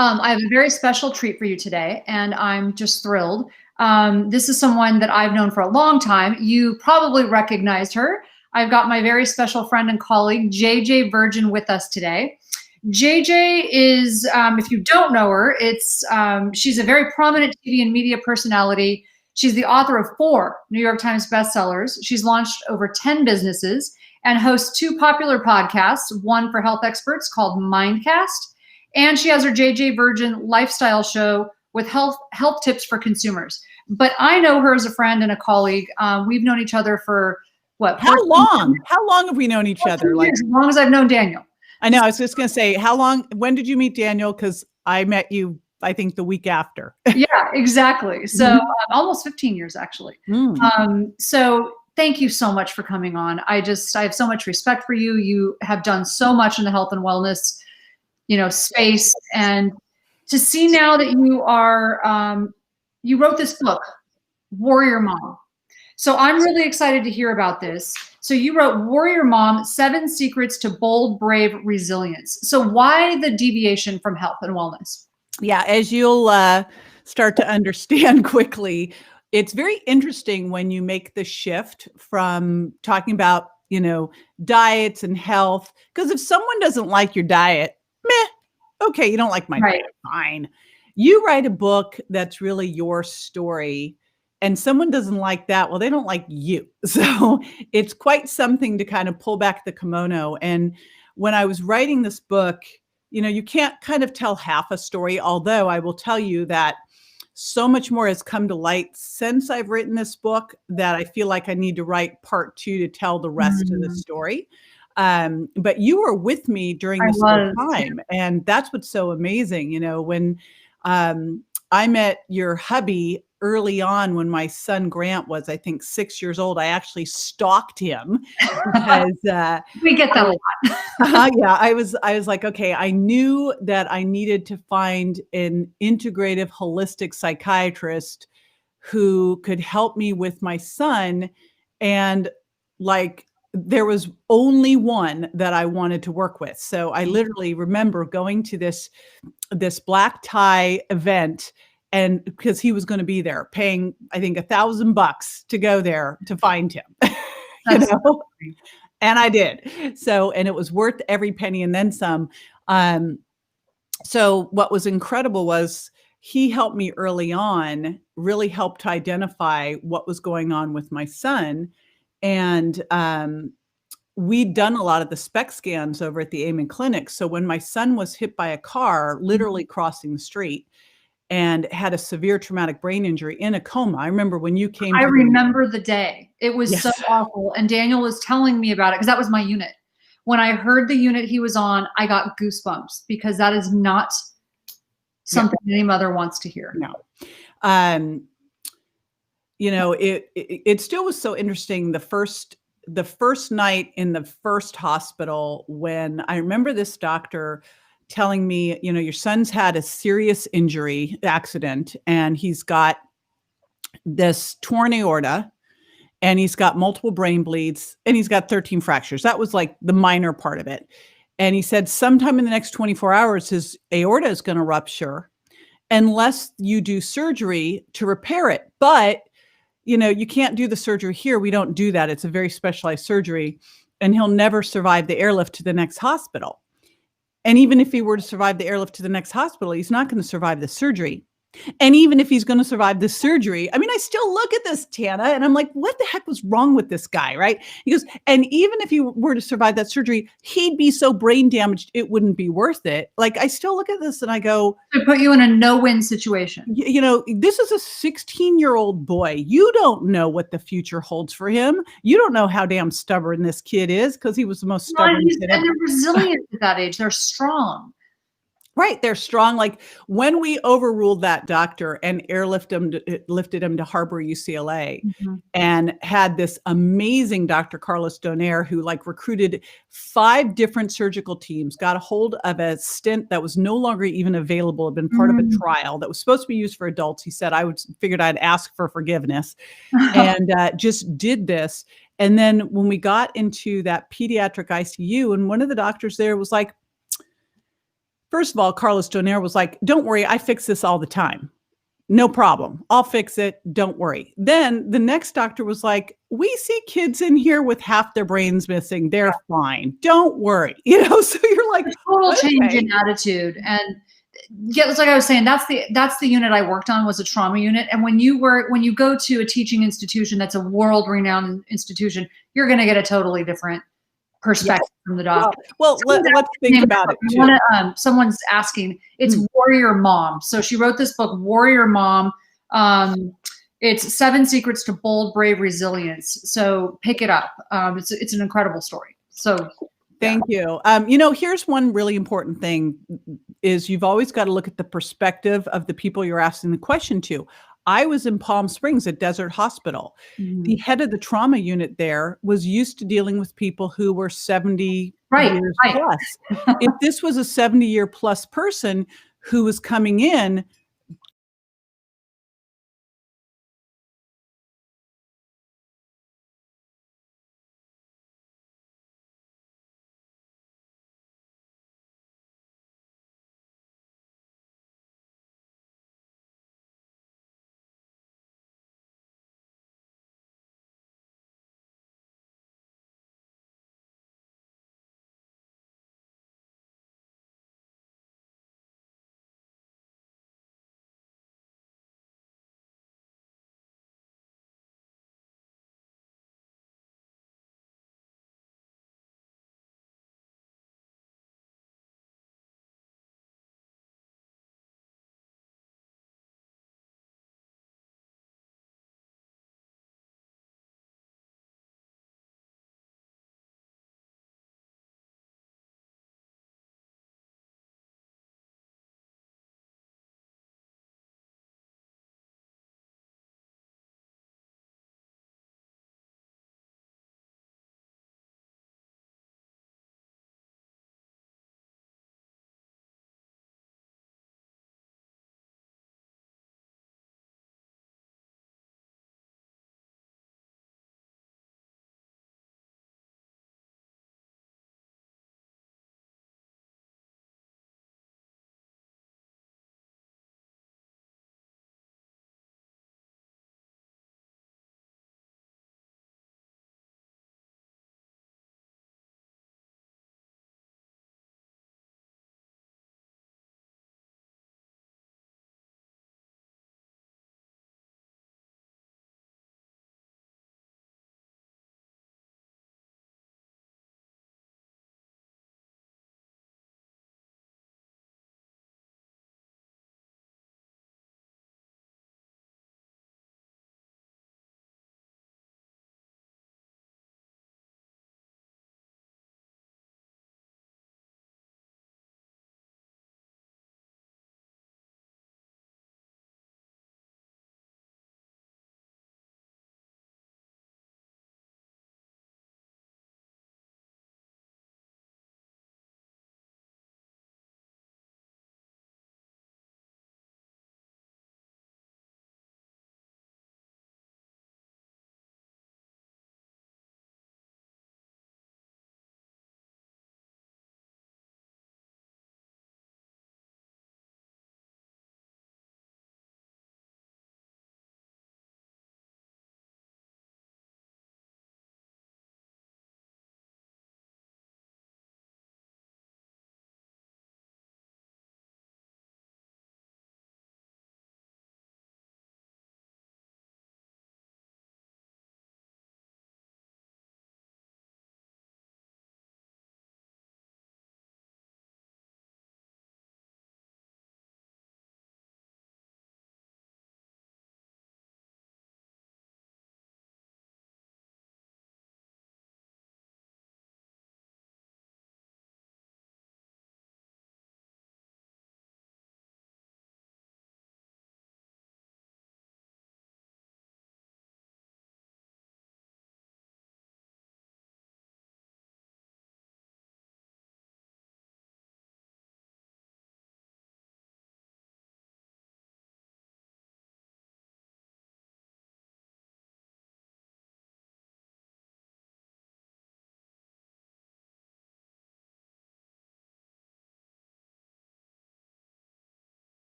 I have a very special treat for you today, and I'm just thrilled. This is someone that I've known for a long time. You probably recognized her. I've got my very special friend and colleague, JJ Virgin, with us today. JJ is, if you don't know her, she's a very prominent TV and media personality. She's the author of 4 New York Times bestsellers. She's launched over 10 businesses and hosts 2 popular podcasts, one for health experts called Mindcast, and she has her JJ Virgin lifestyle show with health tips for consumers. But I know her as a friend and a colleague. We've known each other for what? How long? How long have we known each other? Like as long as I've known Daniel. I know. I was just going to say, how long? When did you meet Daniel? Because I met you, I think, the week after. Yeah, exactly. So almost 15 years, actually. So thank you so much for coming on. I have so much respect for you. You have done so much in the health and wellness, space, and to see now that you are, you wrote this book, Warrior Mom. So I'm really excited to hear about this. So you wrote Warrior Mom, 7 Secrets to Bold, Brave Resilience. So why the deviation from health and wellness? Yeah, as you'll start to understand quickly, it's very interesting when you make the shift from talking about, diets and health. Because if someone doesn't like your diet, okay, you don't like my diet, fine. You write a book that's really your story, and someone doesn't like that, well, they don't like you. So it's quite something to kind of pull back the kimono. And when I was writing this book, you can't kind of tell half a story, although I will tell you that so much more has come to light since I've written this book that I feel like I need to write part 2 to tell the rest of the story. But you were with me during this whole time. And that's what's so amazing. When I met your hubby early on, when my son Grant was, I think, 6 years old, I actually stalked him because we get that a lot. Yeah, I was like, okay, I knew that I needed to find an integrative, holistic psychiatrist who could help me with my son. And there was only one that I wanted to work with. So I literally remember going to this black tie event, and because he was going to be there, paying, I think, $1,000 to go there to find him, and I did. So, and it was worth every penny and then some. So what was incredible was he helped me early on, really helped to identify what was going on with my son. And we'd done a lot of the SPECT scans over at the Amen Clinic. So when my son was hit by a car, literally crossing the street, and had a severe traumatic brain injury in a coma. I remember when you came. I remember the day. It was so awful. And Daniel was telling me about it because that was my unit. When I heard the unit he was on, I got goosebumps because that is not something any mother wants to hear. No. It still was so interesting. The first night in the first hospital, when I remember this doctor telling me, your son's had a serious injury accident, and he's got this torn aorta, and he's got multiple brain bleeds, and he's got 13 fractures. That was like the minor part of it. And he said, sometime in the next 24 hours, his aorta is going to rupture unless you do surgery to repair it. But, you can't do the surgery here. We don't do that. It's a very specialized surgery, and he'll never survive the airlift to the next hospital. And even if he were to survive the airlift to the next hospital, he's not going to survive the surgery. And even if he's going to survive the surgery, I mean, I still look at this, Tana, and I'm like, what the heck was wrong with this guy, right? He goes, and even if he were to survive that surgery, he'd be so brain damaged, it wouldn't be worth it. Like, I still look at this and I go, to put you in a no-win situation. This is a 16-year-old boy. You don't know what the future holds for him. You don't know how damn stubborn this kid is, because he was the most stubborn kid ever. And they're resilient at that age. They're strong. Right. They're strong. Like when we overruled that doctor and lifted him to Harbor UCLA, and had this amazing Dr. Carlos Donaire, who recruited 5 different surgical teams, got a hold of a stent that was no longer even available, had been part of a trial that was supposed to be used for adults. He said, figured I'd ask for forgiveness, and just did this. And then when we got into that pediatric ICU, and one of the doctors there was like, First of all, Carlos Donaire was like, "Don't worry, I fix this all the time. No problem. I'll fix it. Don't worry." Then the next doctor was like, "We see kids in here with half their brains missing. They're fine. Don't worry." So you're like, A total change "Okay." in attitude. And yeah, it's like I was saying, that's the unit I worked on, was a trauma unit. And when you go to a teaching institution that's a world renowned institution, you're going to get a totally different Yeah. perspective from the Well, doctor. let's think about it too. Someone's asking. It's Mm. Warrior Mom. So she wrote this book, Warrior Mom. Um, it's 7 Secrets to Bold, Brave Resilience. So pick it up. It's an incredible story. So yeah. Thank you. Here's one really important thing is you've always got to look at the perspective of the people you're asking the question to. I was in Palm Springs at Desert Hospital. The Mhm. head of the trauma unit there was used to dealing with people who were 70 Right, years right. plus. If this was a 70-year plus person who was coming in,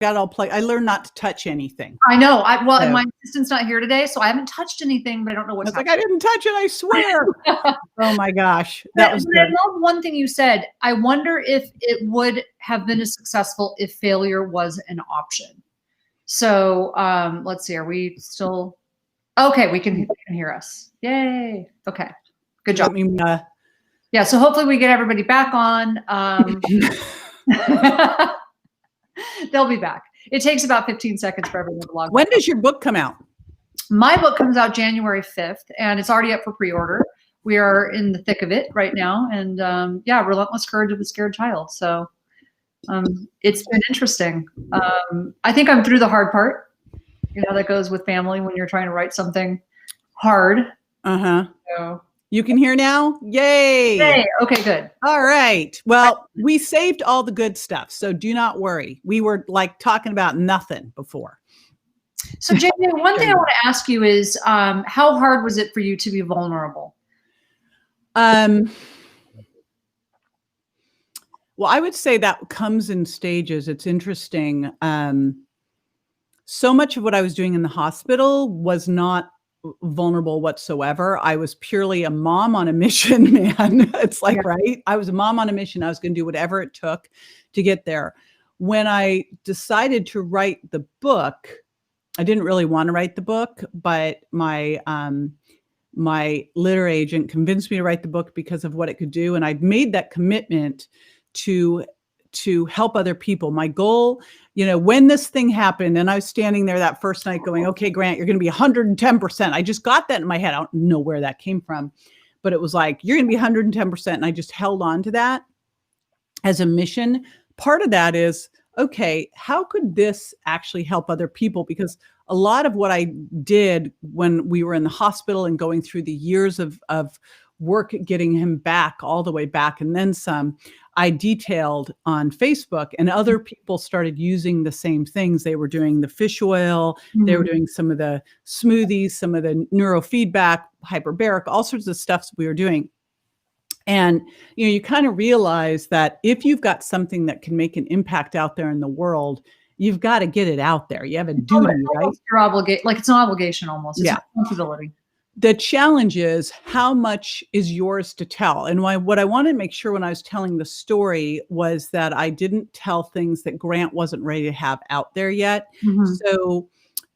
got all plugged. I learned not to touch anything. I know. Well, So, my assistant's not here today, so I haven't touched anything, but I don't know I what's was like, I didn't touch it, I swear. Oh my gosh. That was But I good. love one thing you said. I wonder if it would have been as successful if failure was an option. So let's see. Are we still okay? We can hear us. Yay. Okay. Good job. Yeah. So hopefully we get everybody back on. They'll be back. It takes about 15 seconds for everyone to log. When does your book come out? My book comes out January 5th, and it's already up for pre-order. We are in the thick of it right now. And yeah, Relentless Courage of a Scared Child. So it's been interesting. I think I'm through the hard part. You know, that goes with family when you're trying to write something hard. So, you can hear now? Yay. Yay. Okay, good. All right. Well, we saved all the good stuff, so do not worry. We were like talking about nothing before. So, JJ, one thing I want to ask you is how hard was it for you to be vulnerable? Well, I would say that comes in stages. It's interesting. So much of what I was doing in the hospital was not vulnerable whatsoever. I was purely a mom on a mission, man. It's like, right? I was a mom on a mission. I was going to do whatever it took to get there. When I decided to write the book, I didn't really want to write the book, but my literary agent convinced me to write the book because of what it could do. And I'd made that commitment to help other people. My goal, you know, when this thing happened and I was standing there that first night going, okay, Grant, you're going to be 110%. I just got that in my head. I don't know where that came from, but it was like, you're going to be 110%. And I just held on to that as a mission. Part of that is, okay, how could this actually help other people? Because a lot of what I did when we were in the hospital and going through the years of work getting him back, all the way back and then some, I detailed on Facebook, and other people started using the same things. They were doing the fish oil, they were doing some of the smoothies, some of the neurofeedback, hyperbaric, all sorts of stuff we were doing. And, you know, you kind of realize that if you've got something that can make an impact out there in the world, you've got to get it out there. You have a duty, right? Your obligation, like it's an obligation almost. It's a responsibility. The challenge is how much is yours to tell. And what I wanted to make sure when I was telling the story was that I didn't tell things that Grant wasn't ready to have out there yet. So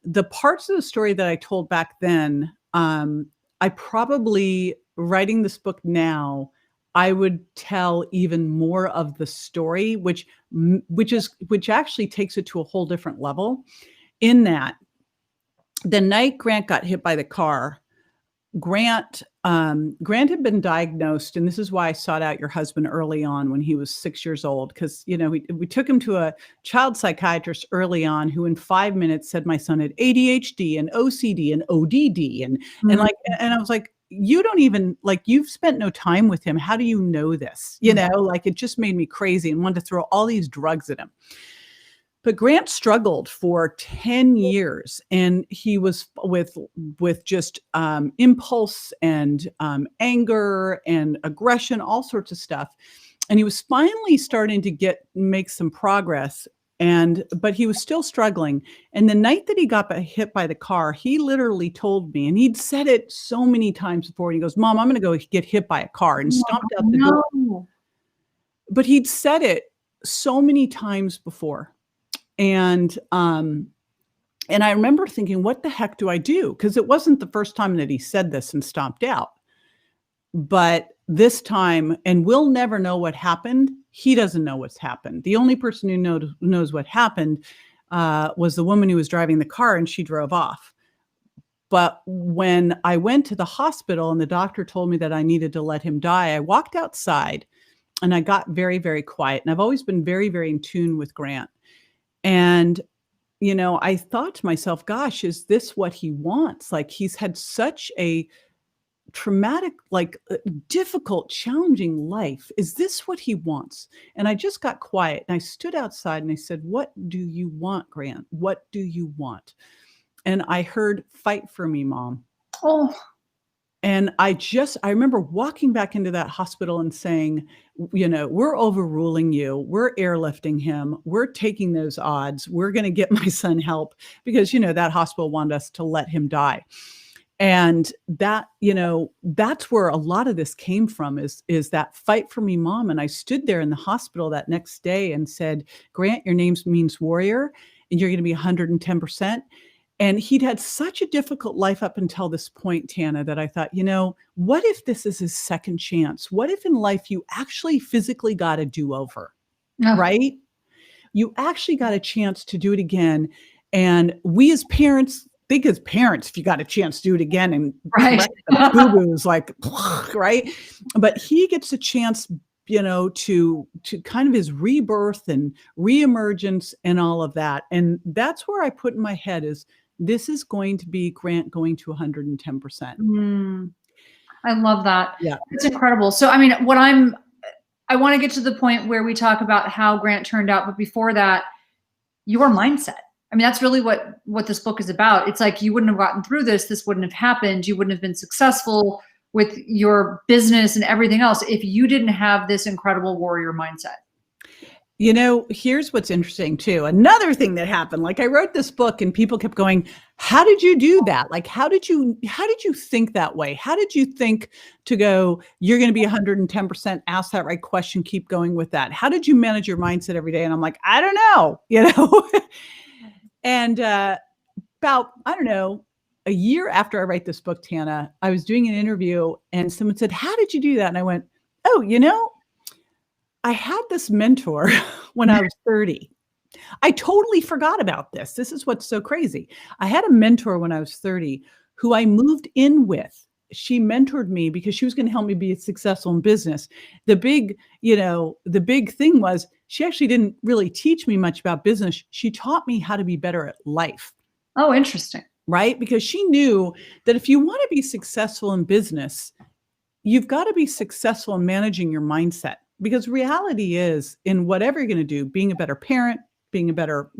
the parts of the story that I told back then, I probably, writing this book now, I would tell even more of the story, which actually takes it to a whole different level. In that, the night Grant got hit by the car, Grant had been diagnosed, and this is why I sought out your husband early on when he was 6 years old, because, you know, we took him to a child psychiatrist early on who in 5 minutes said my son had ADHD and OCD and ODD and I was like, you don't even, like, you've spent no time with him. How do you know this? You know, like, it just made me crazy and wanted to throw all these drugs at him. But Grant struggled for 10 years, and he was with just impulse and anger and aggression, all sorts of stuff. And he was finally starting to make some progress, but he was still struggling. And the night that he got hit by the car, he literally told me, and he'd said it so many times before, and he goes, "Mom, I'm going to go get hit by a car," and stomped out the door. But he'd said it so many times before. And I remember thinking, what the heck do I do? Because it wasn't the first time that he said this and stomped out. But this time, and we'll never know what happened. He doesn't know what's happened. The only person who knows what happened was the woman who was driving the car, and she drove off. But when I went to the hospital and the doctor told me that I needed to let him die, I walked outside and I got very, very quiet. And I've always been very, very in tune with Grant. And, you know, I thought to myself, gosh, is this what he wants? Like, he's had such a traumatic, like difficult, challenging life. Is this what he wants? And I just got quiet and I stood outside and I said, "What do you want, Grant? What do you want?" And I heard, "Fight for me, Mom." Oh. And I remember walking back into that hospital and saying, "We're overruling you. We're airlifting him. We're taking those odds. We're gonna get my son help," because, that hospital wanted us to let him die. And that's where a lot of this came from is that fight for me mom. And I stood there in the hospital that next day and said, "Grant, your name means warrior, and you're gonna be 110%." And he'd had such a difficult life up until this point, Tana, that I thought, what if this is his second chance? What if in life you actually physically got a do-over, No. right? You actually got a chance to do it again. And we as parents think as parents, if you got a chance to do it again and Right. correct the boo-boos, like, right? But he gets a chance, to kind of his rebirth and reemergence and all of that. And that's where I put in my head is this is going to be Grant going to 110%. Mm, I love that. Yeah. It's incredible. So, I want to get to the point where we talk about how Grant turned out, but before that, your mindset. That's really what this book is about. It's like you wouldn't have gotten through this. This wouldn't have happened. You wouldn't have been successful with your business and everything else if you didn't have this incredible warrior mindset. Here's what's interesting too. Another thing that happened, like I wrote this book and people kept going, "How did you do that? Like, how did you think that way? How did you think to go, you're going to be 110%, ask that right question, keep going with that? How did you manage your mindset every day?" And I'm like, I don't know. And about, I don't know, a year after I write this book, Tana, I was doing an interview and someone said, "How did you do that?" And I went, "Oh, I had this mentor when I was 30. I totally forgot about this. This is what's so crazy. I had a mentor when I was 30 who I moved in with. She mentored me because she was going to help me be successful in business. The big thing was she actually didn't really teach me much about business. She taught me how to be better at life, Oh, interesting. right? Because she knew that if you want to be successful in business, you've got to be successful in managing your mindset because reality is in whatever you're going to do, being a better parent, being a better,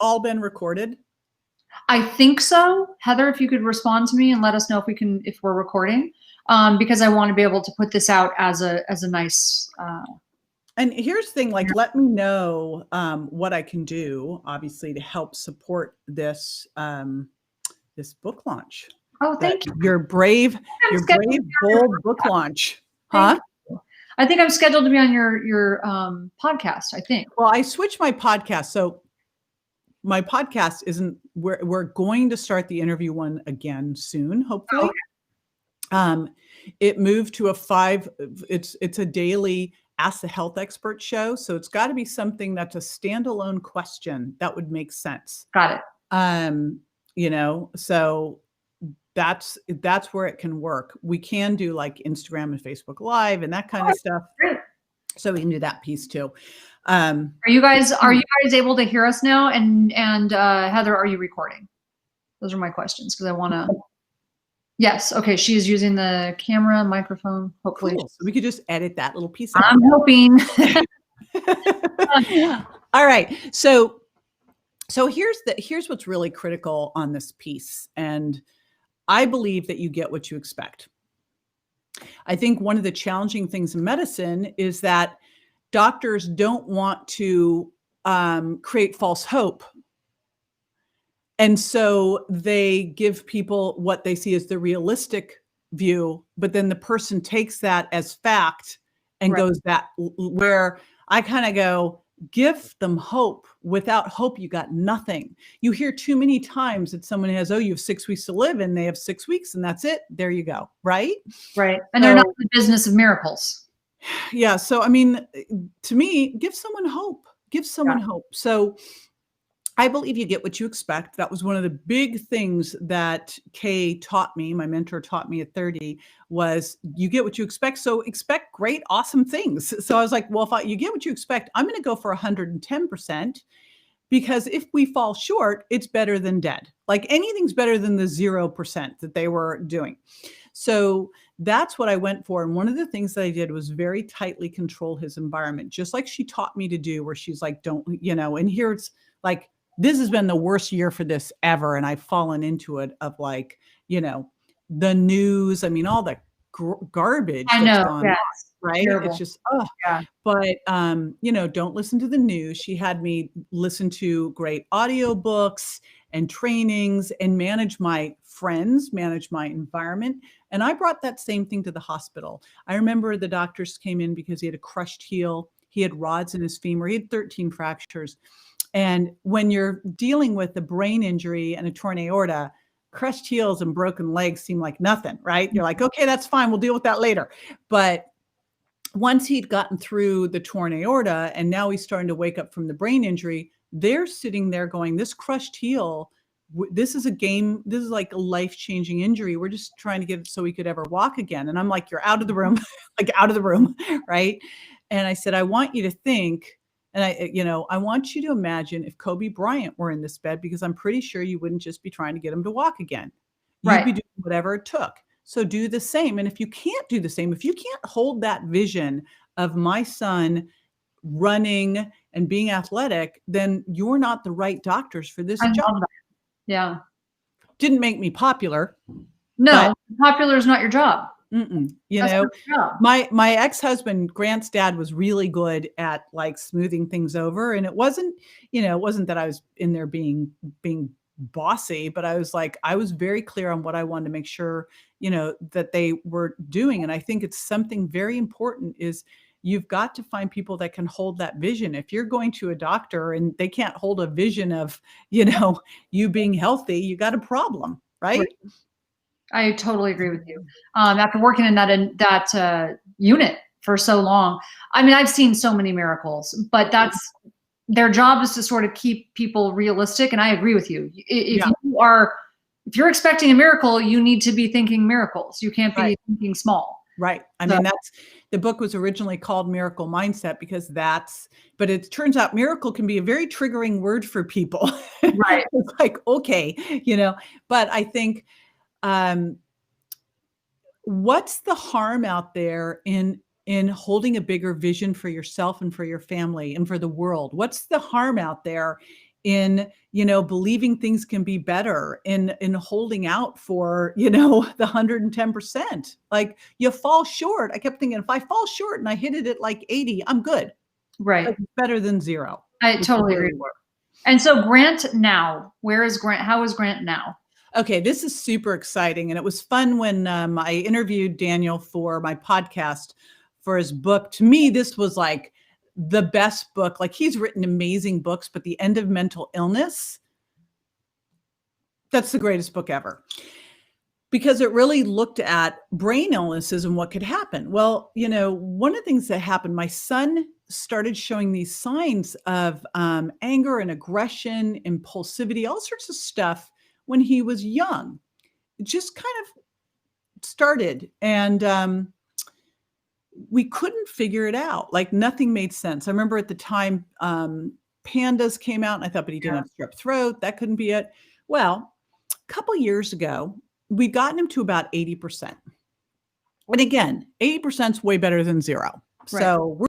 all been recorded? I think so. Heather, if you could respond to me and let us know if we're recording, because I want to be able to put this out as a nice. And here's the thing, like, let me know what I can do, obviously, to help support this this book launch. Oh, thank you. Your brave, bold book launch. Huh? I think I'm scheduled to be on your podcast, I think. Well, I switched my podcast. So my podcast isn't, we're going to start the interview one again soon, hopefully. Oh. It moved to it's a daily Ask the Health Expert show. So it's got to be something that's a standalone question that would make sense. Got it. You know, so that's where it can work. We can do like Instagram and Facebook Live and that kind of stuff. Great. So we can do that piece too. Are you guys able to hear us now? And Heather, are you recording? Those are my questions because I want to. Yes. Okay. She is using the camera, microphone. Hopefully, cool. So we could just edit that little piece out. I'm hoping. All right. So here's what's really critical on this piece, and I believe that you get what you expect. I think one of the challenging things in medicine is that doctors don't want to create false hope. And so they give people what they see as the realistic view, but then the person takes that as fact and goes that, where I kind of go, give them hope. Without hope, you got nothing. You hear too many times that someone has, oh, you have 6 weeks to live, and they have 6 weeks and that's it. There you go. Right. Right. And they're not in the business of miracles. Yeah. So, I mean, to me, give someone hope. Give someone hope. So I believe you get what you expect. That was one of the big things that Kay taught me, my mentor taught me at 30, was you get what you expect. So expect great, awesome things. So I was like, well, if you get what you expect, I'm going to go for 110%, because if we fall short, it's better than dead. Like anything's better than the 0% that they were doing. So that's what I went for. And one of the things that I did was very tightly control his environment, just like she taught me to do, where she's like, don't, and here it's like, this has been the worst year for this ever. And I've fallen into it of like, the news. I mean, all the garbage that's gone on, right? Terrible. It's just, But, don't listen to the news. She had me listen to great audiobooks and trainings and manage my friends, manage my environment. And I brought that same thing to the hospital. I remember the doctors came in because he had a crushed heel. He had rods in his femur. He had 13 fractures. And when you're dealing with a brain injury and a torn aorta, crushed heels and broken legs seem like nothing, right? You're like, okay, that's fine. We'll deal with that later. But once he'd gotten through the torn aorta and now he's starting to wake up from the brain injury, they're sitting there going, this crushed heel, this is like a life-changing injury. We're just trying to get it so he could ever walk again. And I'm like, you're out of the room, like out of the room, right? And I said, I want you to think, and I want you to imagine if Kobe Bryant were in this bed, because I'm pretty sure you wouldn't just be trying to get him to walk again. You'd be doing whatever it took. So do the same. And if you can't do the same, if you can't hold that vision of my son running and being athletic, then you're not the right doctors for this job. Yeah. Didn't make me popular. No, popular is not your job. My ex-husband, Grant's dad, was really good at like smoothing things over. And it wasn't that I was in there being bossy, but I was very clear on what I wanted to make sure, that they were doing. And I think it's something very important is you've got to find people that can hold that vision. If you're going to a doctor and they can't hold a vision of, you being healthy, you got a problem, right? I totally agree with you. After working in that unit for so long, I mean, I've seen so many miracles, but that's their job is to sort of keep people realistic. And I agree with you. If you're expecting a miracle, you need to be thinking miracles. You can't be thinking small. Right. I mean, the book was originally called Miracle Mindset because but it turns out miracle can be a very triggering word for people. Right. It's like, okay, but I think, what's the harm out there in holding a bigger vision for yourself and for your family and for the world? What's the harm out there in, believing things can be better, in holding out for, the 110%. Like, you fall short. I kept thinking, if I fall short and I hit it at like 80, I'm good. Right. Like, it's better than 0, I which is totally where agree. we were. And so Grant now, where is Grant? How is Grant now? Okay, this is super exciting, and it was fun when I interviewed Daniel for my podcast for his book. To me, this was like the best book. Like, he's written amazing books, but The End of Mental Illness, that's the greatest book ever, because it really looked at brain illnesses and what could happen. Well, one of the things that happened, my son started showing these signs of anger and aggression, impulsivity, all sorts of stuff when he was young. It just kind of started, and we couldn't figure it out. Like, nothing made sense. I remember at the time, pandas came out, and I thought, but he didn't Yeah. have strep throat. That couldn't be it. Well, a couple years ago, we'd gotten him to about 80%. And again, 80% is way better than 0. Right. So we're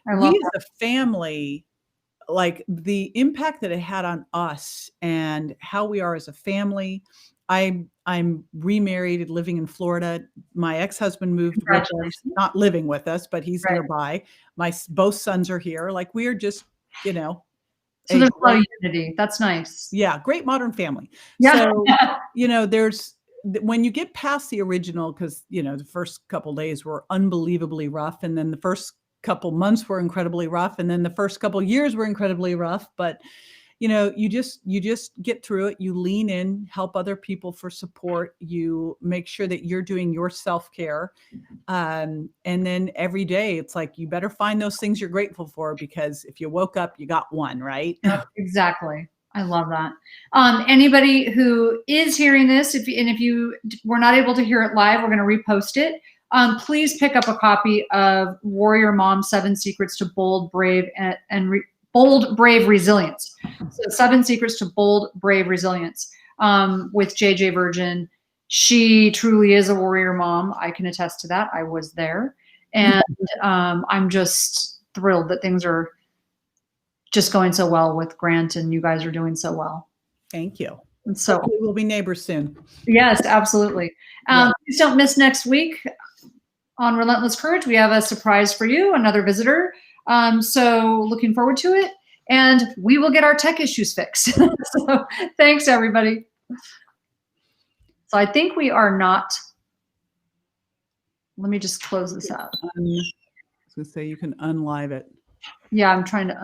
I love We that. as a family, like the impact that it had on us and how we are as a family. I'm remarried and living in Florida. My ex-husband moved with us, Congratulations. not living with us, but he's Right. nearby. Both sons are here. Like we are just, you know, So a there's a lot of great, unity. That's nice. yeah, great modern family. Yeah. So, there's when you get past the original, because the first couple days were unbelievably rough, and then the first couple months were incredibly rough, and then the first couple years were incredibly rough. But you just get through it. You lean in, help other people for support. You make sure that you're doing your self-care. And then every day it's like, you better find those things you're grateful for, because if you woke up, you got one, right? Yep, exactly. I love that. Anybody who is hearing this, if you were not able to hear it live, we're going to repost it. Please pick up a copy of Warrior Mom: 7 Secrets to Bold, Brave, Bold, Brave Resilience. So 7 Secrets to Bold, Brave Resilience, with JJ Virgin. She truly is a warrior mom. I can attest to that. I was there. And I'm just thrilled that things are just going so well with Grant, and you guys are doing so well. Thank you. And so hopefully we'll be neighbors soon. yes, absolutely. Please don't miss next week on Relentless Courage. We have a surprise for you, another visitor. So looking forward to it, and we will get our tech issues fixed. So thanks, everybody. So I think we are not. Let me just close this out. I was going to say you can unlive it. Yeah, I'm trying to